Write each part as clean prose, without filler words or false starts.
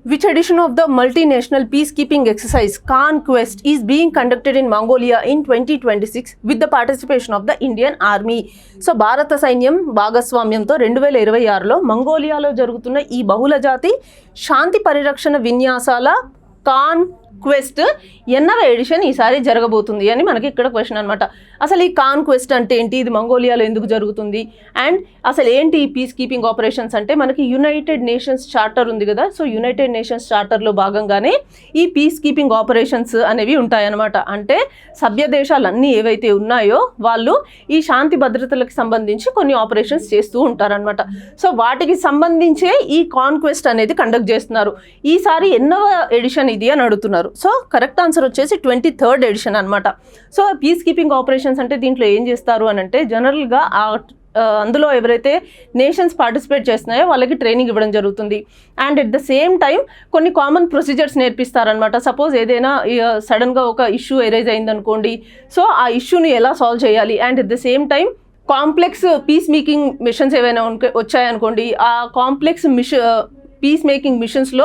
Which edition of the multinational peacekeeping exercise Conquest is being conducted in Mongolia in 2026 with the participation of the Indian Army? So భారత సైన్యం భాగస్వామ్యంతో 2026లో మంగోలియాలో జరుగుతున్న ఈ బహుళజాతి శాంతి పరిరక్షణ విన్యాసాల conquest ఎన్నవ edition ఈసారి జరగబోతుంది అని మనకి ఇక్కడ క్వశ్చన్ అనమాట. అసలు ఈ కాన్క్వెస్ట్ అంటే ఏంటి, ఇది మంగోలియాలో ఎందుకు జరుగుతుంది, అండ్ అసలు ఏంటి ఈ పీస్ కీపింగ్ ఆపరేషన్స్ అంటే మనకి యునైటెడ్ నేషన్స్ చార్టర్ ఉంది కదా, సో యునైటెడ్ నేషన్స్ చార్టర్లో భాగంగానే ఈ పీస్ కీపింగ్ ఆపరేషన్స్ అనేవి ఉంటాయన్నమాట. అంటే సభ్య దేశాలన్నీ ఏవైతే ఉన్నాయో వాళ్ళు ఈ శాంతి భద్రతలకు సంబంధించి కొన్ని ఆపరేషన్స్ చేస్తూ ఉంటారనమాట. సో వాటికి సంబంధించే ఈ కాన్క్వెస్ట్ అనేది కండక్ట్ చేస్తున్నారు. ఈసారి ఎన్నవ ఎడిషన్ ఇది అని అడుగుతున్నారు. సో కరెక్ట్ ఆన్సర్ వచ్చేసి 23rd ఎడిషన్ అనమాట. సో పీస్ కీపింగ్ ఆపరేషన్స్ అంటే దీంట్లో ఏం చేస్తారు అని అంటే జనరల్గా అందులో ఎవరైతే నేషన్స్ పార్టిసిపేట్ చేస్తున్నాయో వాళ్ళకి ట్రైనింగ్ ఇవ్వడం జరుగుతుంది. And at the same time కొన్ని కామన్ ప్రొసీజర్స్ నేర్పిస్తారనమాట. సపోజ్ ఏదైనా సడన్గా ఒక ఇష్యూ ఎరైజ్ అయిందనుకోండి, సో ఆ ఇష్యూని ఎలా సాల్వ్ చేయాలి, and at the same time complex peace making missions ఏవైనా వచ్చాయనుకోండి, ఆ కాంప్లెక్స్ పీస్ మేకింగ్ మిషన్స్లో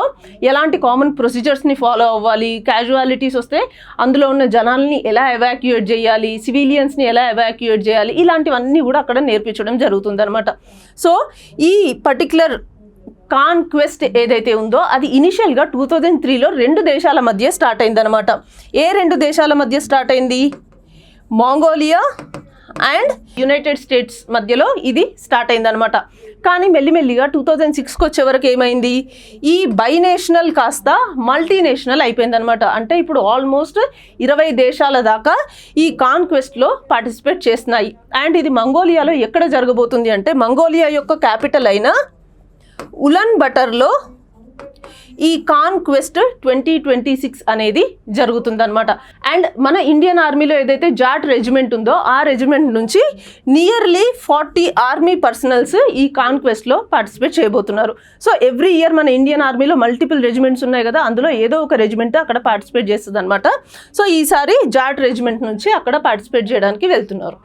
ఎలాంటి కామన్ ప్రొసీజర్స్ని ఫాలో అవ్వాలి, క్యాజువాలిటీస్ వస్తే అందులో ఉన్న జనాల్ని ఎలా ఎవాక్యుయేట్ చేయాలి, సివిలియన్స్ని ఎలా ఎవాక్యుయేట్ చేయాలి, ఇలాంటివన్నీ కూడా అక్కడ నేర్పించడం జరుగుతుంది అనమాట. సో ఈ పర్టిక్యులర్ కాన్క్వెస్ట్ ఏదైతే ఉందో అది ఇనిషియల్గా 2003లో 2 దేశాల మధ్య స్టార్ట్ అయిందనమాట. ఏ 2 దేశాల మధ్య స్టార్ట్ అయింది? మంగోలియా అండ్ యునైటెడ్ స్టేట్స్ మధ్యలో ఇది స్టార్ట్ అయిందనమాట. కానీ మెల్లిమెల్లిగా 2006కి వచ్చే వరకు ఏమైంది, ఈ బైనేషనల్ కాస్త మల్టీనేషనల్ అయిపోయిందనమాట. అంటే ఇప్పుడు ఆల్మోస్ట్ 20 దేశాల దాకా ఈ కాన్క్వెస్ట్లో పార్టిసిపేట్ చేస్తున్నాయి. అండ్ ఇది మంగోలియాలో ఎక్కడ జరగబోతుంది అంటే మంగోలియా యొక్క క్యాపిటల్ అయిన ఉలన్ బటర్లో ఈ కాన్క్వెస్ట్ 2026 అనేది జరుగుతుందన్నమాట. అండ్ మన ఇండియన్ ఆర్మీలో ఏదైతే జాట్ రెజిమెంట్ ఉందో ఆ రెజిమెంట్ నుంచి నియర్లీ 40 ఆర్మీ పర్సనల్స్ ఈ కాన్క్వెస్ట్లో పార్టిసిపేట్ చేయబోతున్నారు. సో ఎవ్రీ ఇయర్ మన ఇండియన్ ఆర్మీలో మల్టిపుల్ రెజిమెంట్స్ ఉన్నాయి కదా, అందులో ఏదో ఒక రెజిమెంట్ అక్కడ పార్టిసిపేట్ చేస్తుంది అనమాట. సో ఈసారి జాట్ రెజిమెంట్ నుంచి అక్కడ పార్టిసిపేట్ చేయడానికి వెళ్తున్నారు.